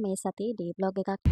මේ සතියේ day blog එකක්.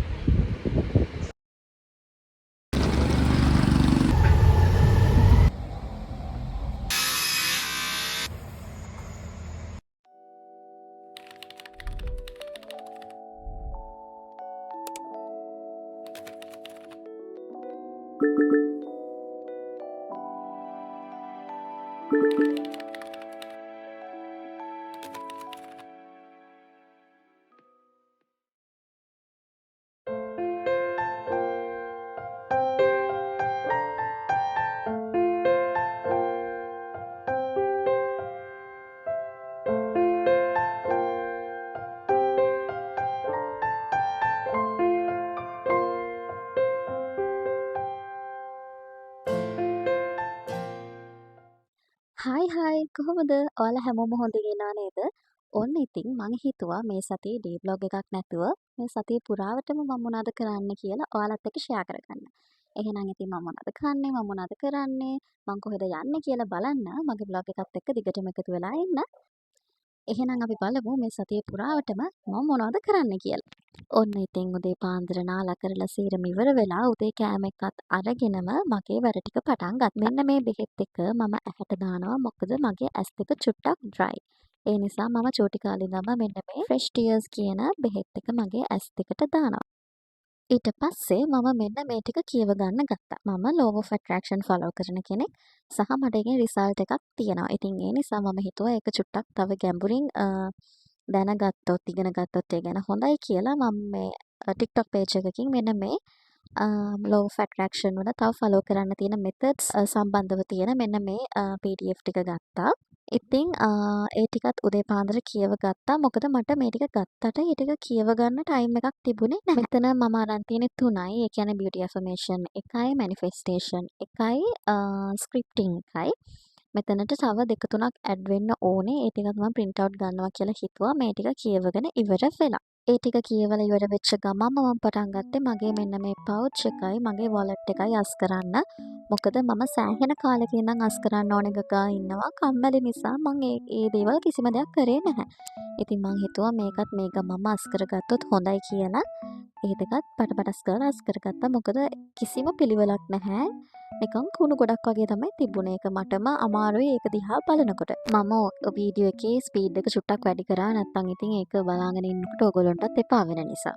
හායි කොහොමද? ඔයාලා හැමෝම හොඳින් ඉන්නවා නේද? ඔන්න ඉතින් මං හිතුවා මේ සතියේ ඩේ බ්ලොග් එකක් නැතුව මේ සතිය පුරාවටම මම මොනවද කරන්න කියලා ඔයාලත් එක්ක ෂෙයා කරගන්න. එහෙනම් ඉතින් මම මොනවද කන්නේ? මම මොනවද කරන්නේ? මං කොහෙද යන්නේ කියලා බලන්න මගේ බ්ලොග් එකත් එක්ක දිගටම එකතු වෙලා ඉන්න. එහෙනම් අපි බලමු මේ සතිය පුරාවටම මම මොනවද කරන්න කියලා. ඔන්න ඉතින් උදේ පාන්දර නාලා කරලා සීරම ඉවර වෙලා උදේ කෑම එකත් අරගෙනම මගේ වැඩ ටික පටන් ගත්තා. මෙන්න මේ බෙහෙත් එක මම ඇහැට දානවා මොකද මගේ ඇස් දෙක චුට්ටක් dry. ඒ නිසා මම චූටි කාලේ ඉඳන්ම මෙන්න මේ fresh tears කියන බෙහෙත් එක මගේ ඇස් දෙකට දානවා. ඊට පස්සේ මම මෙන්න මේ ටික කියව ගන්න ගත්තා. මම law of attraction follow කරන කෙනෙක් සහ මට ඒකේ result එකක් තියෙනවා. ඉතින් ඒ නිසා මම හිතුවා ඒක චුට්ටක් තව ගැඹුරින් දැනගත්තොත් ඉගෙන ගත්තොත් ඒ ගැන හොඳයි කියලා මම මේ TikTok page එකකින් මෙන්න මේ law of attraction වල තව follow කරන්න තියෙන methods සම්බන්ධව තියෙන මෙන්න මේ PDF ටික ගත්තා. ඉතින් ඒ ටිකත් උදේ පාන්දර කියව ගත්තා. මොකද මට මේ ටික ගත්තට ඒ ටික කියව ගන්න ටයිම් එකක් තිබුණේ නැහැ. මෙතන මම අරන් තියෙන්නේ 3යි. ඒ කියන්නේ beauty affirmation එකයි, manifestation එකයි, scripting එකයි. මෙතනට තව දෙක තුනක් ඇඩ් වෙන්න ඕනේ. ඒ ටිකත් මම print out ගන්නවා කියලා හිතුවා මේ ටික කියවගෙන ඉවර වෙලා. ඒ ටික කියවලා ඉවර වෙච්ච ගමන්ම මම පටන් ගත්තේ මගේ මෙන්න මේ pouch එකයි මගේ wallet එකයි අස් කරන්න. මොකද මම සෑහෙන කාලෙක ඉඳන් අස් කරන්න ඕන එක ගා ඉන්නවා. කම්මැලි නිසා මම ඒ දේවල් කිසිම දෙයක් කරේ නැහැ. ඉතින් මං හිතුවා මේකත් මේ ගමන්ම අස් කරගත්තොත් හොඳයි කියලා. ඒ දෙකත් පටපටස් කරලා අස් කරගත්තා. මොකද කිසිම පිළිවෙලක් නැහැ. නිකන් කුණු ගොඩක් වගේ තමයි තිබුණේ. ඒක මටම අමාරුයි ඒක දිහා බලනකොට. මම වීඩියෝ එකේ ස්පීඩ් එක චුට්ටක් වැඩි කරා නැත්නම් ඉතින් ඒක බලාගෙන ඉන්නකොට ඔයගොල්ලන්ටත් එපා වෙන නිසා.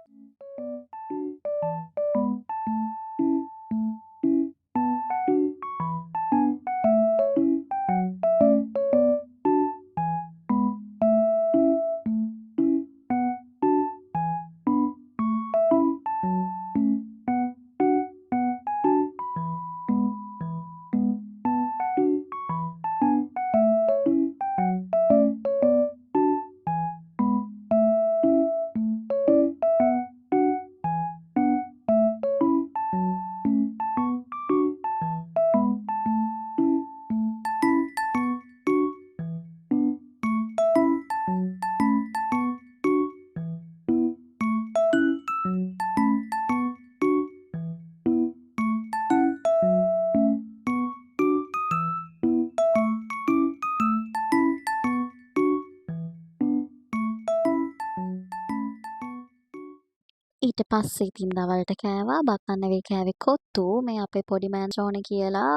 ඊට පස්සේ ඉතින් දවල්ට කෑවා. බත් නෙවෙයි කෑවේ කොත්තු. මේ අපේ පොඩි මෑන්ස් ඕනේ කියලා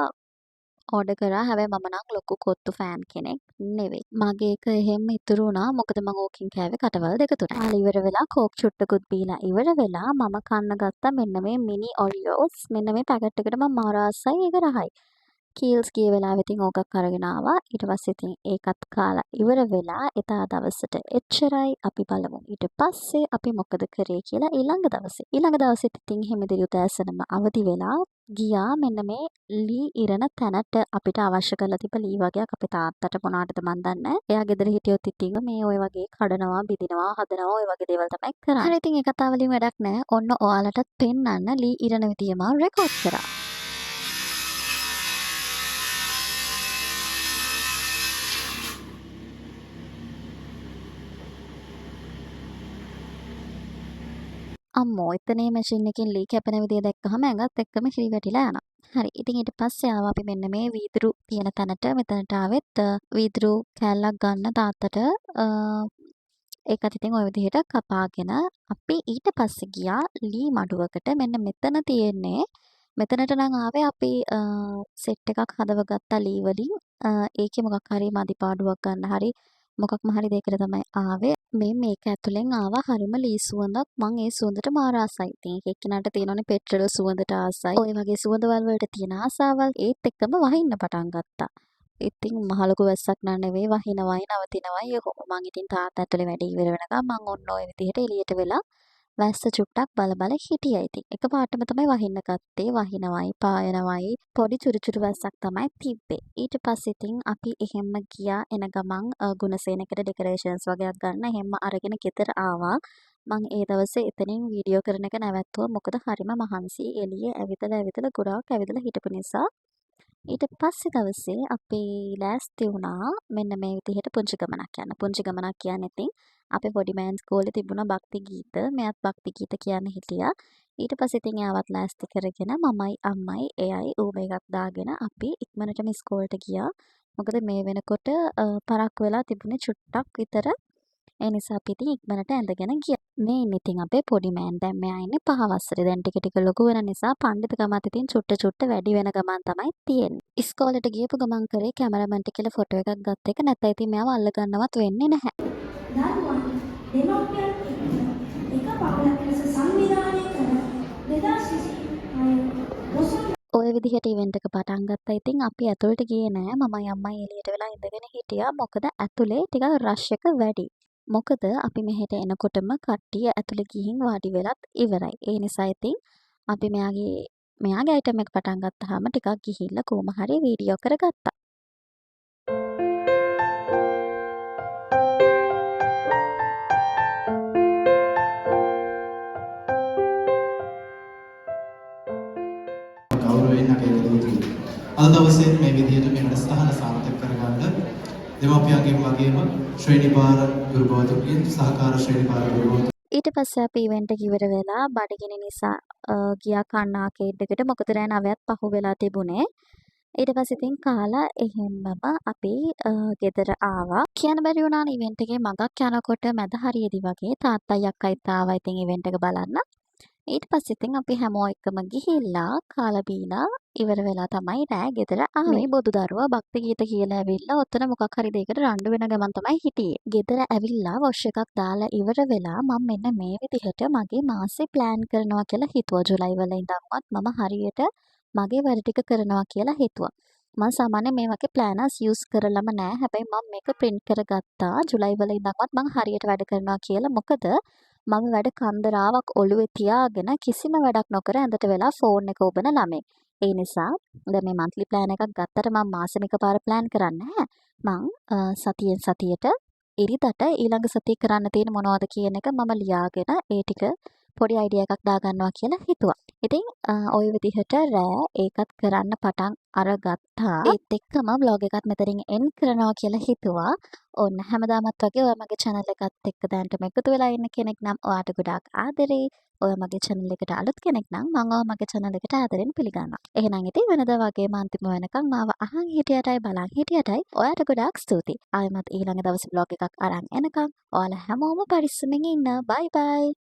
ඕඩර් කරා. හැබැයි මම නම් ලොකු කොත්තු ෆෑන් කෙනෙක් නෙවෙයි. මගේ එක එහෙම ඉතුරු වුණා. මොකද මම ඕකින් කෑවේ කටවල් දෙක තුනයි. කාලා ඉවර වෙලා කෝක් චුට්ටකුත් බීලා ඉවර වෙලා මම කන්න ගත්තා මෙන්න මේ මිනි ඔරියෝස්. මෙන්න මේ පැකට් එකට මම මාර ආසයි. ඒක රහයි. කීල්ස් ගිය වෙලාවෙ ඉතින් ඕකක් අරගෙන ආවා. ඊට පස්සේ ඉතින් ඒකත් කාලා ඉවර වෙලා එදා දවසට එච්චරයි. අපි බලමු ඊට පස්සේ අපි මොකද කරේ කියලා ඊළඟ දවසේ. ඊළඟ දවසෙත් ඉතින් හැමදෙරි උදෑසනම අවදි වෙලා ගියා මෙන්න මේ ලී ඉරණ තැනට අපිට අවශ්‍ය කරලා තිබ්බ ලී වගේක් අපේ තාත්තට මොනවටද මන් දන්නේ නැහැ. එයා ගෙදර හිටියොත් ඉතින් මේ ওই වගේ කඩනවා, බිඳිනවා, හදනවා ওই වගේ දේවල් තමයි කරන්නේ. හරි ඉතින් ඒ කතාව වලින් වැඩක් නැහැ. ඔන්න ඔයාලටත් පෙන්නන්න ලී ඉරණ විදිය මම රෙකෝඩ් කරා. අම්මෝ එතන මේ මැෂින් එකෙන් ලී කැපෙන විදිය දැක්කහම ඇඟත් එක්කම හිරි වැටිලා යනවා. හරි. ඉතින් ඊට පස්සේ ආවා අපි මෙන්න මේ වීදුරු තියෙන තැනට. මෙතනට ආවෙත් වීදුරු කෑල්ලක් ගන්න තාත්තට ඒකත් ඉතින් ওই විදිහට කපාගෙන අපි ඊට පස්සේ ගියා ලී මඩුවකට. මෙන්න මෙතන තියෙන්නේ මෙතනට නම් ආවේ අපි සෙට් එකක් හදව ගත්තා ලී වලින්. ඒකේ මොකක් හරි මදිපාඩුවක් ගන්න හරි මොකක්ම හරි දෙයකට තමයි ආවේ. මේක ඇතුලෙන් ආවා හරිම ලී සුවඳක්. මං ඒ සුවඳට මාර ආසයි. ඉතින් එක එක්කෙනාට තියෙනවනේ පෙට්‍රල් සුවඳට ආසයි. ඔය වගේ සුවඳවල් වලට තියෙන ආසාවල් ඒත් එක්කම වහින්න පටන් ගත්තා. ඉතින් මහ ලොකු වැස්සක් නෑ නෙවෙයි වහිනවයි නවතිනවයි ඔහොම. මං ඉතින් තාත්තා ඇතුලේ වැඩ ඉවර වෙනකම් මං ඔන්න ඔය විදිහට එළියට වෙලා වැස්ස චුට්ටක් බල හිටියා. ඉතින් එකපාරටම තමයි වහින්න ගත්තේ. වහිනවයි පායනවයි පොඩි චුරුචුරු වැස්සක් තමයි තිබ්බේ. ඊට පස්සේ ඉතින් අපි එහෙම ගියා එන ගමන් ගුණසේනකට ඩෙකරේෂන්ස් වගේක් ගන්න එහෙම අරගෙන ගෙදර ආවා. මං ඒ දවසේ එතනින් වීඩියෝ කරන එක නැවැත්තුවා. මොකද හරිම මහන්සි එළියේ ඇවිදලා ගොඩාක් ඇවිදලා හිටපු නිසා. ඊට පස්සේ දවසේ අපි ලෑස්ති වුණා මෙන්න මේ විදිහට පුංචි ගමනක් යන්න. පුංචි ගමනක් කියන්නේ ඉතින් අපේ පොඩි මෑන් ඉස්කෝලේ තිබුණ භක්ති ගීත. මෙයාත් භක්ති ගීත කියන්න හිටියා. ඊට පස්සේ ඉතින් එයාවත් ලෑස්ති කරගෙන මමයි අම්මයි එයයි ඌබ එකක් දාගෙන අපි ඉක්මනටම ඉස්කෝලේට ගියා. මොකද මේ වෙනකොට පරක්කු වෙලා තිබුණේ චුට්ටක් විතර. ඒ නිසා අපි ඉතින් ඉක්මනට ඇඳගෙන ගියා. මේ ඉන්නේ ඉතින් අපේ පොඩි මෑන්. දැන් මෙයා ඉන්නේ 5 වසරේ. දැන් ටික ලොකු වෙන නිසා පණ්ඩිතකමත් ඉතින් චුට්ට වැඩි වෙන ගමන් තමයි තියෙන්නේ. ඉස්කෝලේට ගියපු ගමන් කරේ කැමරාමන්ට කියලා ෆොටෝ එකක් ගත්ත එක. නැත්නම් ඉතින් මෙයාව අල්ල ගන්නවත් වෙන්නේ නැහැ. දරුවන් දෙමව්පියන් එක්ක එක පවුලක් ලෙස සංවිධානය කර 2026 ඔය විදිහට ඉවෙන්ට් එක පටන් ගත්තා. ඉතින් අපි ඇතුළට ගියේ නෑ. මමයි අම්මයි එළියට වෙලා ඉඳගෙන හිටියා. මොකද ඇතුලේ ටිකක් රෂ් එක වැඩි. මොකද අපි මෙහෙට එනකොටම කට්ටිය ඇතුලේ ගිහින් වාඩි වෙලත් ඉවරයි. ඒ නිසා ඉතින් අපි මෙයාගේ අයිටම් එක පටන් ගත්තාම ටිකක් ගිහිල්ලා කොහොම හරි වීඩියෝ කරගත්තා. ගෞරවයෙන් අගය කළ යුතුයි. අද දවසේ මේ විදිහට මේ වැඩසටහන සාර්ථක කරගන්න දෙමාපියන්ගෙන් වගේම ශ්‍රේණිපාර ගුරුභවතුන්ගෙන් සහකාර ශ්‍රේණිපාර ගුරුභවතුන් ඊට පස්සේ අපි ඉවෙන්ට් එක ඉවර වෙලා බඩගිනි නිසා ගියා කන්න ආකේඩ් එකට. මොකද රෑ 9ත් පහු වෙලා තිබුණේ. ඊට පස්සේ ඉතින් කාලා එහෙම්මම අපි ගෙදර ආවා. කියන්න බැරි වුණානේ ඉවෙන්ට් එකේ මගක් යනකොට මැද හරියේදී වගේ තාත්තයි අක්කයිත් ආවා ඉතින් ඉවෙන්ට් එක බලන්න. ඊට පස්සේ ඉතින් අපි හැමෝ එක්කම ගිහිල්ලා කාලා බීලා ඉවර වෙලා තමයි රෑ ගෙදර ආවේ. මේ බොදු දරුවා භක්ති ගීත කියලා ඇවිල්ලා ඔතන මොකක් හරි දෙයකට රණ්ඩු වෙන ගමන් තමයි හිටියේ. ගෙදර ඇවිල්ලා වොෂ් එකක් දාලා ඉවර වෙලා මම මෙන්න මේ විදිහට මගේ මාසේ ප්ලෑන් කරනවා කියලා හිතුවා. ජුලයි වල ඉඳන්වත් මම හරියට මගේ වැඩ ටික කරනවා කියලා හිතුවා. මම සාමාන්‍යයෙන් මේ වගේ ප්ලෑනර්ස් යූස් කරලම නෑ. හැබැයි මම මේක print කරගත්තා. ජුලයි වල ඉඳන්වත් මම හරියට වැඩ කරනවා කියලා. මොකද මම වැඩ කන්දරාවක් ඔළුවේ තියාගෙන කිසිම වැඩක් නොකර ඇඳට වෙලා ෆෝන් එක ඔබන ළමෙක්. ඒ නිසා දැන් මේ monthly plan එකක් ගත්තට මම මාසෙම එකපාර plan කරන්නේ නැහැ. මං සතියෙන් සතියට ඉරිදට ඊළඟ සතිය කරන්න තියෙන මොනවද කියන එක මම ලියාගෙන ඒ ටික පොඩි අයිඩියා එකක් දාගන්නවා කියලා හිතුවා. ඉතින් ওই විදිහට රෑ ඒකත් කරන්න පටන් අරගත්තා. ඒත් එක්කම vlog එකත් මෙතනින් end කරනවා කියලා හිතුවා. ඔන්න හැමදාමත් වගේ ඔයා මගේ channel එකත් එක්ක දැනටම එකතු වෙලා ඉන්න කෙනෙක් නම් ඔයාට ගොඩාක් ආදරේ. ඔයා මගේ channel එකට අලුත් කෙනෙක් නම් මම ඔයා මගේ channel එකට ආදරෙන් පිළිගන්නවා. එහෙනම් ඉතින් වෙනදා වගේම අන්තිම වෙනකන් මාව අහන් හිටියටයි බලන් හිටියටයි ඔයාට ගොඩාක් ස්තුතියි. ආයෙමත් ඊළඟ දවසේ vlog එකක් අරන් එනකම් ඔයාලා හැමෝම පරිස්සමෙන් ඉන්න. bye bye.